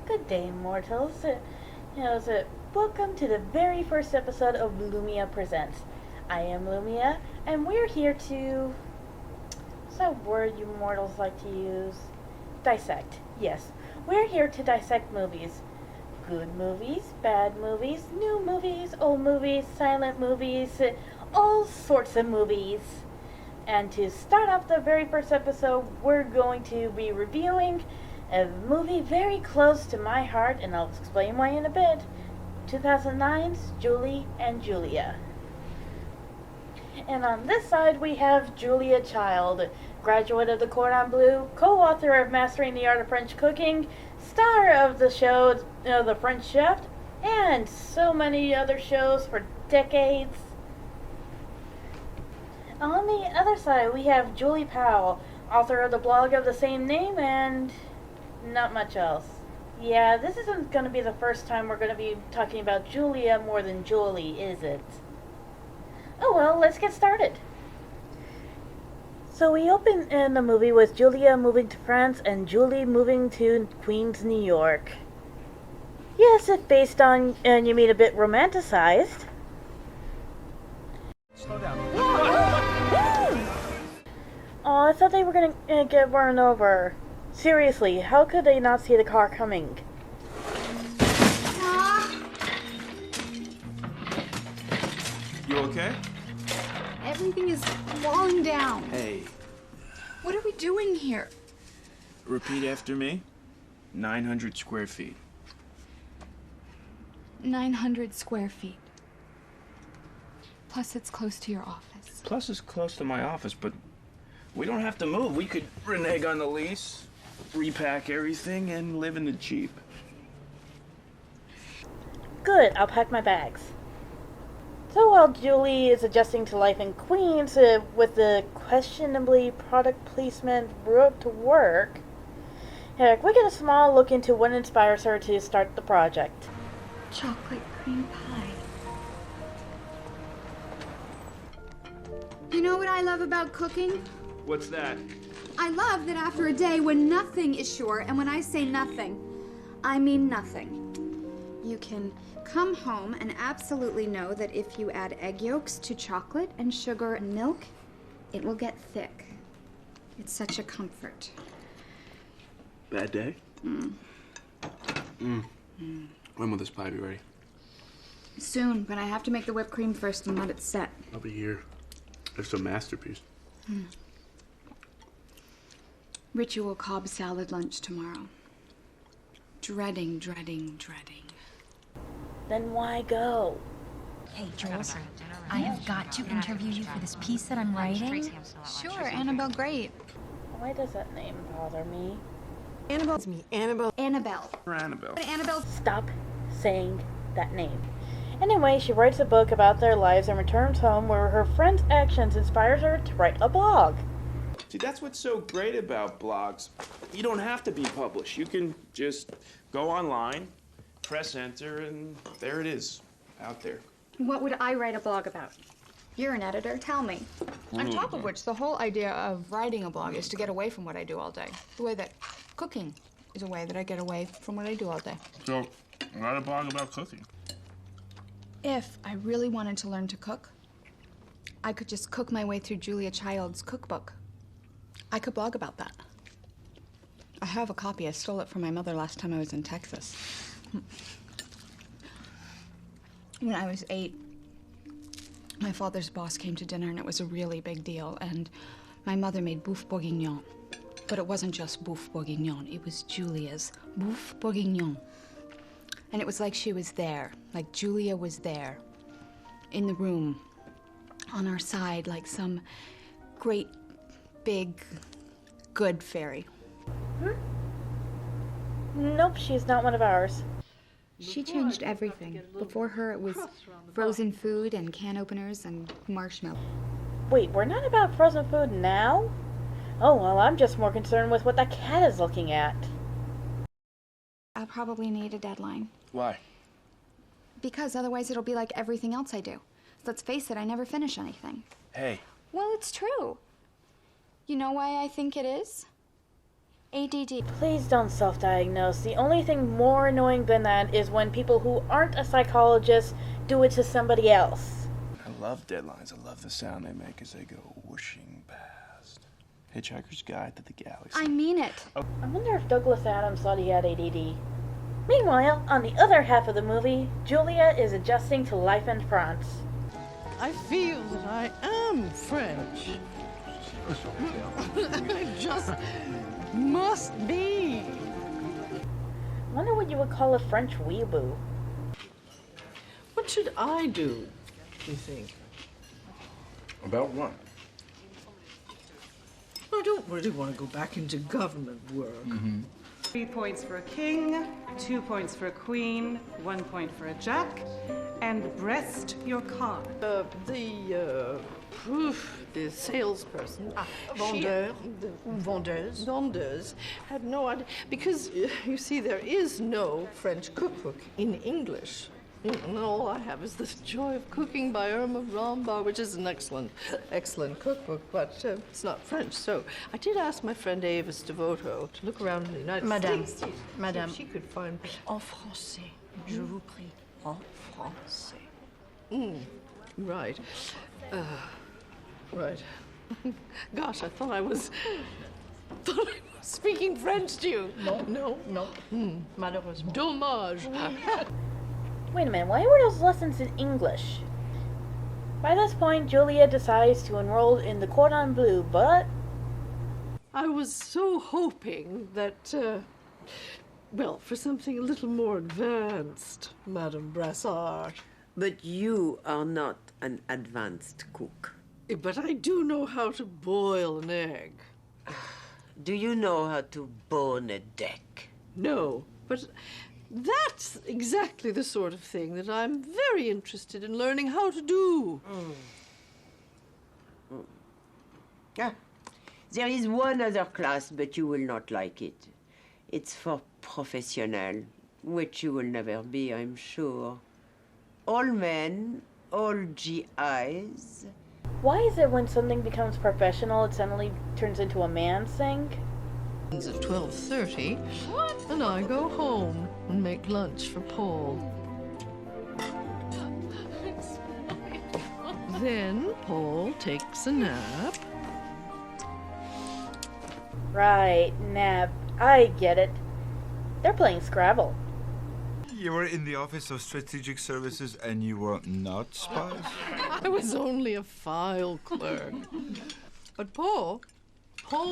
Good day, mortals. Welcome to the very first episode of Lumia Presents. I am Lumia, and we're here to... What's that word you mortals like to use? Dissect. Yes, we're here to dissect movies. Good movies, bad movies, new movies, old movies, silent movies, all sorts of movies. And to start off the very first episode, we're going to be reviewing a movie very close to my heart, and I'll explain why in a bit. 2009's Julie&Julia. And on this side we have Julia Child, graduate of the Cordon Bleu, co-author of Mastering the Art of French Cooking, star of the show The French Chef, and so many other shows for decades. On the other side we have Julie Powell, author of the blog of the same name and not much else. Yeah, this isn't going to be the first time we're going to be talking about Julia more than Julie, is it? Oh well, let's get started. So we open in the movie with Julia moving to France and Julie moving to Queens, New York. Yes, it's based on, and you mean a bit romanticized. Slow down. Oh, I thought they were going to get run over. Seriously, how could they not see the car coming? You okay? Everything is falling down. Hey, What are we doing here? repeat after me. 900 square feet. 900 square feet. Plus, it's close to your office. Plus, it's close to my office, but we don't have to move. We could renege on the lease, repack everything, and live in the Jeep. Good, I'll pack my bags. So while Julie is adjusting to life in Queens with the questionably product placement road to work, we get a small look into what inspires her to start the project. Chocolate cream pie. You know what I love about cooking? What's that? I love that after a day when nothing is sure, and when I say nothing, I mean nothing. You can come home and absolutely know that if you add egg yolks to chocolate and sugar and milk, it will get thick. It's such a comfort. Bad day? When will this pie be ready? Soon, but I have to make the whipped cream first and let it set. I'll be here. It's a masterpiece. Ritual Cobb salad lunch tomorrow. Dreading, dreading, dreading. Then why go? Hey, Jules, I have got to interview you for this piece that I'm writing. Sure, Annabelle, great. Why does that name bother me? Annabelle's me. Annabelle. Annabelle. For Annabelle. Annabelle. Stop saying that name. Anyway, she writes a book about their lives and returns home where her friend's actions inspires her to write a blog. See, that's what's so great about blogs. You don't have to be published. You can just go online, press enter, and there it is, out there. What would I write a blog about? You're an editor. Tell me. On top of which, the whole idea of writing a blog is to get away from what I do all day. The way that cooking is a way that I get away from what I do all day. So, write a blog about cooking. If I really wanted to learn to cook, I could just cook my way through Julia Child's cookbook. I could blog about that. I have a copy. I stole it from my mother last time I was in Texas. When I was 8, my father's boss came to dinner, and it was a really big deal, and my mother made bouffe bourguignon. But it wasn't just bouffe bourguignon, it was Julia's bouffe bourguignon. And it was like she was there, like Julia was there, in the room, on our side, like some great, big, good fairy. Nope, she's not one of ours. She changed everything. Before her, it was frozen food and can openers and marshmallow. Wait, we're not about frozen food now? Oh, well, I'm just more concerned with what that cat is looking at. I'll probably need a deadline. Why? Because otherwise it'll be like everything else I do. Let's face it, I never finish anything. Hey, Well, it's true. You know why I think it is? ADD. Please don't self-diagnose. The only thing more annoying than that is when people who aren't a psychologist do it to somebody else. I love deadlines. I love the sound they make as they go whooshing past. Hitchhiker's Guide to the Galaxy. I mean it. I wonder if Douglas Adams thought he had ADD. Meanwhile, on the other half of the movie, Julia is adjusting to life in France. I feel that I am French. I just must be. I wonder what you would call a French weeaboo. What should I do, you think? About what? I don't really want to go back into government work. 3 points for a king, 2 points for a queen, 1 point for a jack, and breast your card. The salesperson, vendeuse, had no idea, because you see, there is no French cookbook in English. And all I have is The Joy of Cooking by Irma Rambach, which is an excellent cookbook, but it's not French. So I did ask my friend Avis Devoto to look around in the United States. Madame. If she could find en français, je vous prie, en français. Right. Right. Gosh, I thought I was speaking French to you. No. Malheureusement. Dommage. Wait a minute, why were those lessons in English? By this point, Julia decides to enroll in the Cordon Bleu, but... I was so hoping that, well, for something a little more advanced, Madame Brassard. But you are not an advanced cook. But I do know how to boil an egg. Do you know how to bone a deck? No, but that's exactly the sort of thing that I'm very interested in learning how to do. Ah, there is one other class, but you will not like it. It's for professionnel, which you will never be, I'm sure. All men, all GIs. Why is it when something becomes professional, it suddenly turns into a man's thing? It's at 12:30, and I go home and make lunch for Paul. Then Paul takes a nap. Right, nap. I get it. They're playing Scrabble. You were in the Office of Strategic Services and you were not spies? I was only a file clerk. But Paul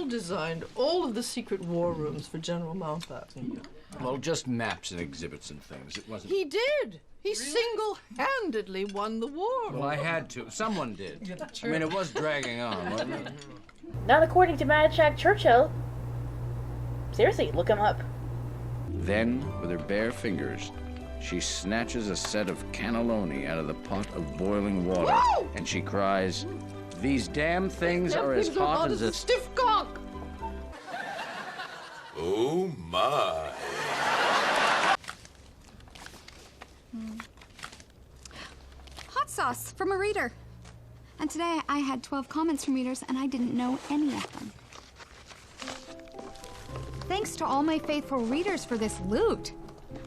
designed all of the secret war rooms for General Mountbatten. Well, just maps and exhibits and things. It wasn't... He did. He single-handedly won the war. Well, I had to. Someone did. I mean, it was dragging on, wasn't it? Not according to Mad Jack Churchill. Seriously, look him up. Then, with her bare fingers, she snatches a set of cannelloni out of the pot of boiling water, Whoa! and she cries, "These damn things are as hot as a stiff cock." Oh my. Hot sauce from a reader. And today I had 12 comments from readers and I didn't know any of them. Thanks to all my faithful readers for this loot.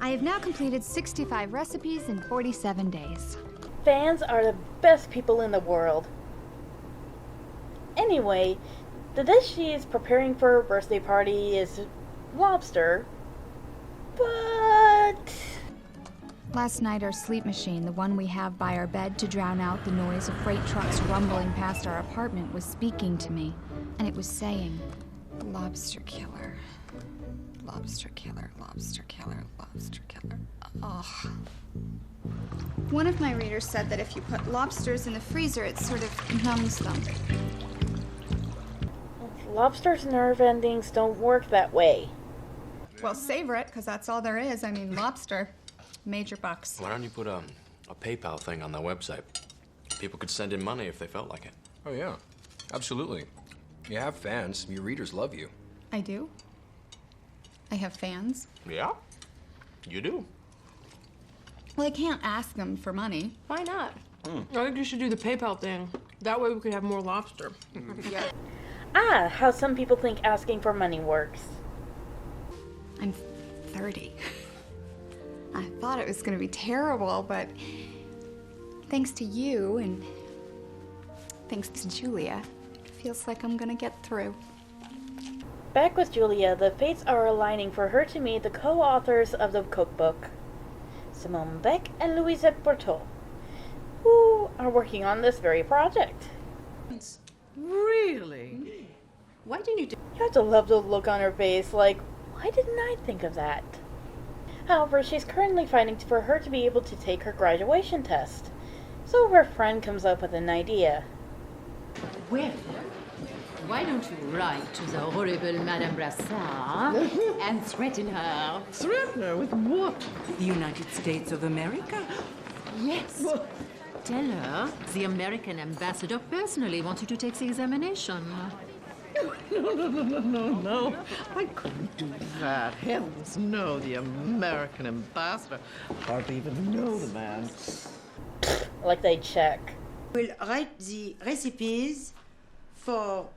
I have now completed 65 recipes in 47 days. Fans are the best people in the world. Anyway, the dish she is preparing for her birthday party is lobster, but... Last night, our sleep machine, the one we have by our bed to drown out the noise of freight trucks rumbling past our apartment, was speaking to me. And it was saying, "Lobster killer. Lobster killer, lobster killer, lobster killer." Ugh. One of my readers said that if you put lobsters in the freezer, it sort of numbs them. Lobster's nerve endings don't work that way. Well, savor it, because that's all there is. I mean, lobster. Major bucks. Why don't you put a PayPal thing on their website? People could send in money if they felt like it. Oh, yeah. Absolutely. You have fans. Your readers love you. I do? I have fans? Yeah, you do. Well, I can't ask them for money. Why not? I think you should do the PayPal thing. That way we could have more lobster. Ah, how some people think asking for money works. I'm 30. I thought it was going to be terrible, but thanks to you and thanks to Julia, it feels like I'm going to get through. Back with Julia, the fates are aligning for her to meet the co-authors of the cookbook, Simone Beck and Louisette Borteau, who are working on this very project. Really? Why didn't you do... You have to love the look on her face, like, why didn't I think of that? However, she's currently fighting for her to be able to take her graduation test. So her friend comes up with an idea. Well, why don't you write to the horrible Madame Brassard and threaten her? Threaten her with what? The United States of America? Yes. Tell her the American ambassador personally wants you to take the examination. No. I couldn't do that. Heavens, no. The American ambassador. Hardly even know the man. Like they check. We'll write the recipes for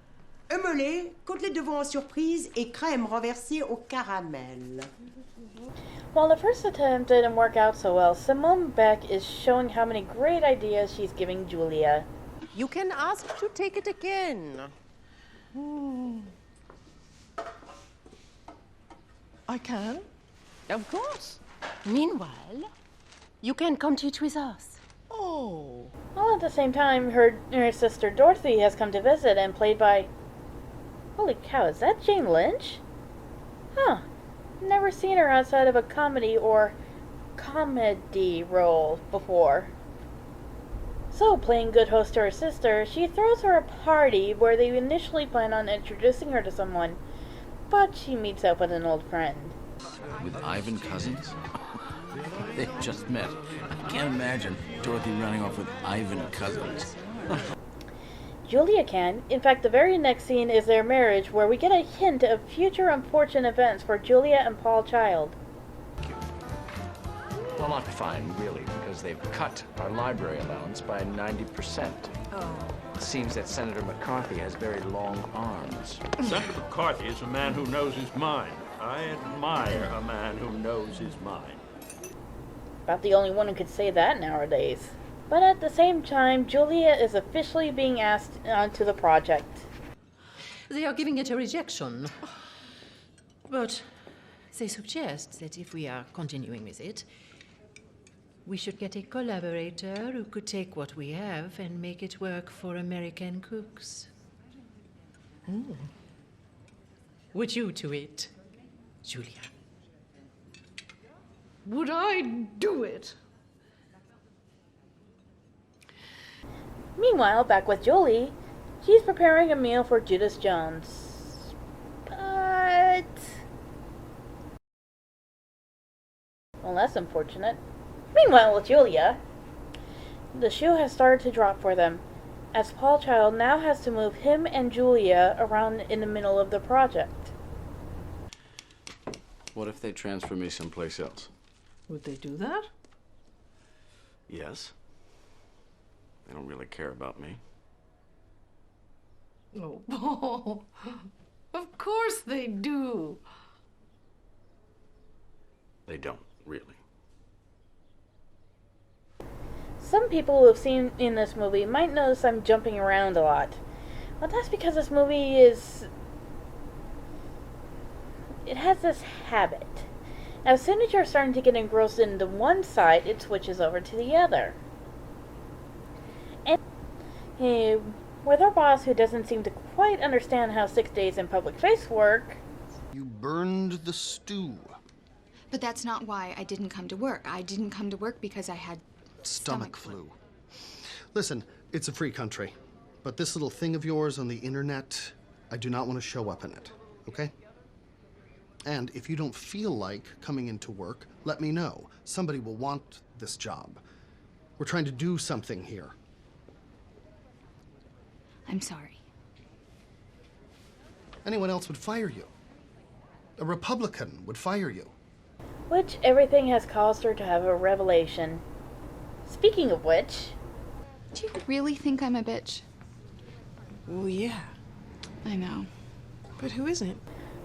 émelé, côtelette de veau en surprise et crème renversée au caramel. While the first attempt didn't work out so well, Simone Beck is showing how many great ideas she's giving Julia. You can ask to take it again. I can? Of course. Meanwhile, you can come teach with us. Oh. All at the same time, her sister Dorothy has come to visit and played by... Holy cow, is that Jane Lynch? Huh. Never seen her outside of a comedy or comedy role before. So, playing good host to her sister, she throws her a party where they initially plan on introducing her to someone, but she meets up with an old friend. With Ivan Cousins? They just met. I can't imagine Dorothy running off with Ivan Cousins. Julia can. In fact, the very next scene is their marriage, where we get a hint of future unfortunate events for Julia and Paul Child. Well, not fine, really, because they've cut our library allowance by 90%. Oh. It seems that Senator McCarthy has very long arms. Senator McCarthy is a man who knows his mind. I admire a man who knows his mind. About the only one who could say that nowadays. But at the same time, Julia is officially being asked onto the project. They are giving it a rejection. But they suggest that if we are continuing with it, we should get a collaborator who could take what we have and make it work for American cooks. Would you do it, Julia? Would I do it? Meanwhile, back with Julie, she's preparing a meal for Judas Jones. But... well, that's unfortunate. Meanwhile, with Julia, the shoe has started to drop for them, as Paul Child now has to move him and Julia around in the middle of the project. What if they transfer me someplace else? Would they do that? Yes. They don't really care about me. Oh, Paul. Of course they do. They don't, really. Some people who have seen in this movie might notice I'm jumping around a lot. But that's because this movie is... it has this habit. As soon as you're starting to get engrossed into one side, it switches over to the other. And with our boss, who doesn't seem to quite understand how 6 days in public face work... You burned the stew. But that's not why I didn't come to work. I didn't come to work because I had Stomach flu. Listen, it's a free country, but this little thing of yours on the internet, I do not want to show up in it, okay? And if you don't feel like coming into work, let me know. Somebody will want this job. We're trying to do something here. I'm sorry. Anyone else would fire you. A Republican would fire you. Which everything has caused her to have a revelation. Speaking of which... do you really think I'm a bitch? Well, yeah. I know. But who isn't?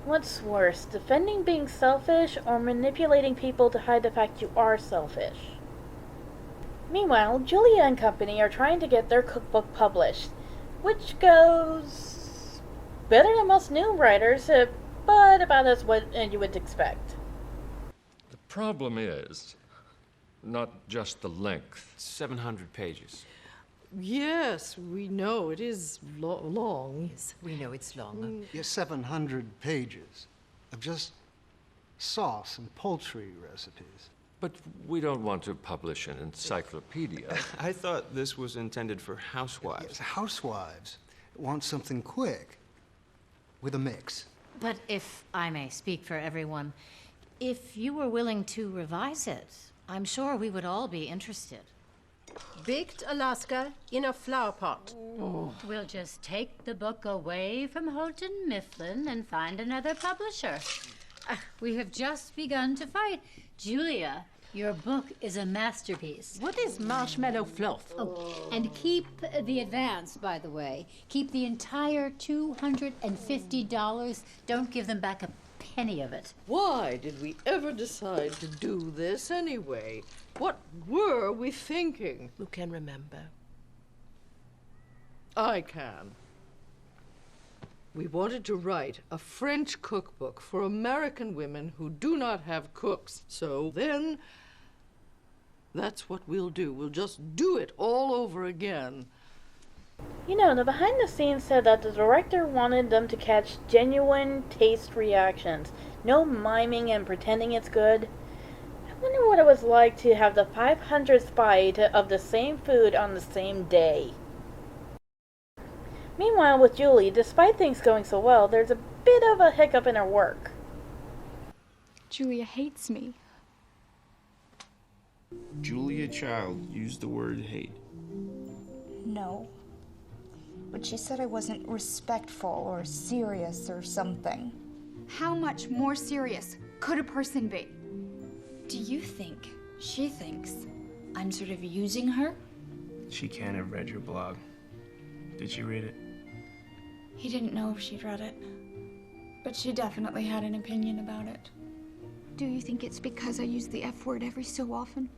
What's worse, defending being selfish or manipulating people to hide the fact you are selfish? Meanwhile, Julia and company are trying to get their cookbook published, which goes better than most new writers, but about as what you would expect. The problem is not just the length. 700 pages. Yes, we know it is long. Yes, we know it's long. Yeah, 700 pages of just sauce and poultry recipes. But we don't want to publish an encyclopedia. I thought this was intended for housewives. Yes, housewives want something quick with a mix. But if I may speak for everyone, if you were willing to revise it, I'm sure we would all be interested. Baked Alaska in a flower pot. We'll just take the book away from Houghton Mifflin and find another publisher. We have just begun to fight. Julia, your book is a masterpiece. What is marshmallow fluff? Oh, and keep the advance, by the way. Keep the entire $250. Don't give them back a penny of it. Why did we ever decide to do this anyway? What were we thinking? Who can remember? I can. We wanted to write a French cookbook for American women who do not have cooks. So then, that's what we'll do. We'll just do it all over again. You know, the behind the scenes said that the director wanted them to catch genuine taste reactions. No miming and pretending it's good. I wonder what it was like to have the 500th bite of the same food on the same day. Meanwhile, with Julie, despite things going so well, there's a bit of a hiccup in her work. Julia hates me. Julia Child used the word hate. No. But she said I wasn't respectful or serious or something. How much more serious could a person be? Do you think she thinks I'm sort of using her? She can't have read your blog. Did she read it? He didn't know if she'd read it, but she definitely had an opinion about it. Do you think it's because I use the F word every so often?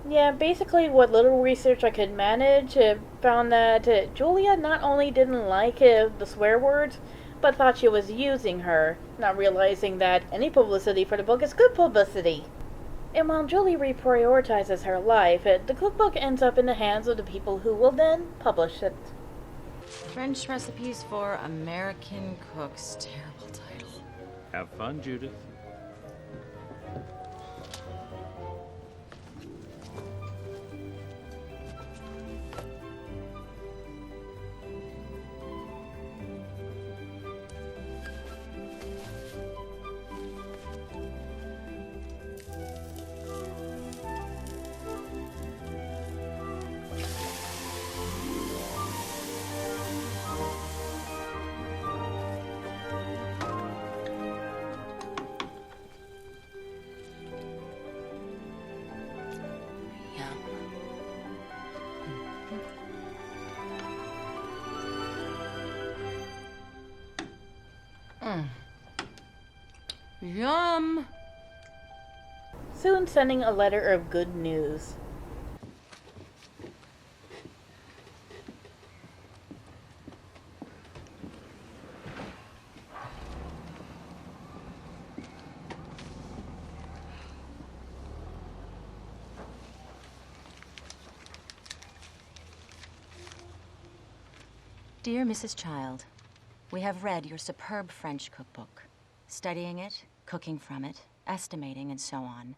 Yeah, basically what little research I could manage found that Julia not only didn't like the swear words, but thought she was using her, not realizing that any publicity for the book is good publicity. And while Julie reprioritizes her life, the cookbook ends up in the hands of the people who will then publish it. French Recipes for American Cooks. Terrible title. Have fun, Judith. Yum! Soon sending a letter of good news. Dear Mrs. Child, we have read your superb French cookbook, studying it, cooking from it, estimating, and so on,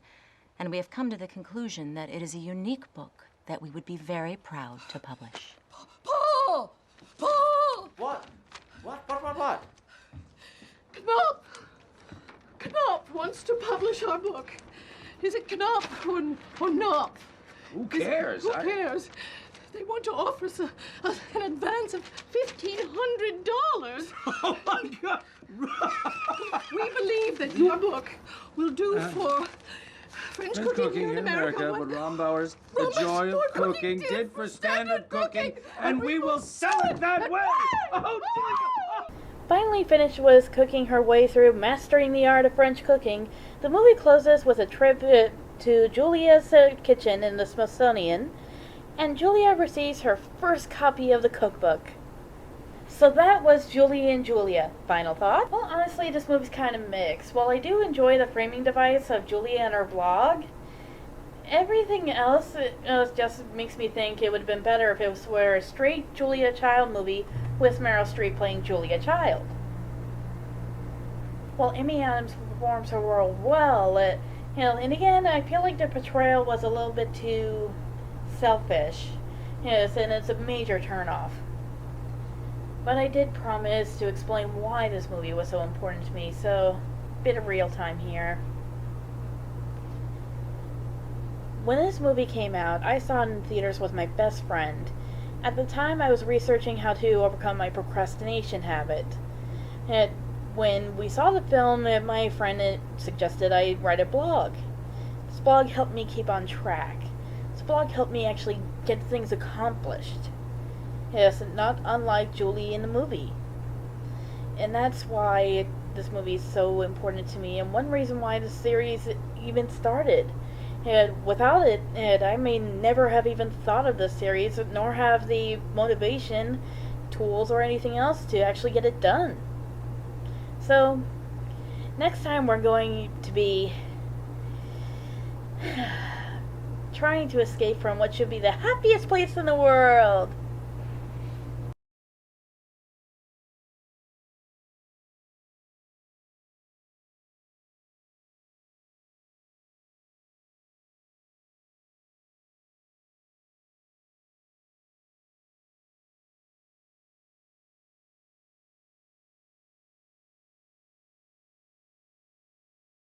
and we have come to the conclusion that it is a unique book that we would be very proud to publish. Paul! Paul! What? What? Knopf! Knopf wants to publish our book. Is it Knopf or Knopf? Who cares? Who cares? They want to offer us an advance of $1,500. Oh, my God! We believe that your book will do for French cooking here in America what Rombauer's The Joy of Cooking did for standard cooking, and we will sell it that way! Oh, Finally finished with cooking her way through mastering the art of French cooking, the movie closes with a trip to Julia's kitchen in the Smithsonian, and Julia receives her first copy of the cookbook. So that was Julie and Julia. Final thought? Well, honestly, this movie's kind of mixed. While I do enjoy the framing device of Julia and her blog, everything else just makes me think it would have been better if it were a straight Julia Child movie with Meryl Streep playing Julia Child. While Amy Adams performs her role well, and again, I feel like the portrayal was a little bit too selfish. Yes, and it's a major turnoff. But I did promise to explain why this movie was so important to me, so bit of real time here. When this movie came out, I saw it in theaters with my best friend. At the time, I was researching how to overcome my procrastination habit. And when we saw the film, my friend suggested I write a blog. This blog helped me keep on track. This blog helped me actually get things accomplished. Yes, not unlike Julie in the movie. And that's why this movie is so important to me, and one reason why the series even started. And without it, I may never have even thought of this series, nor have the motivation, tools, or anything else to actually get it done. So, next time we're going to be trying to escape from what should be the happiest place in the world.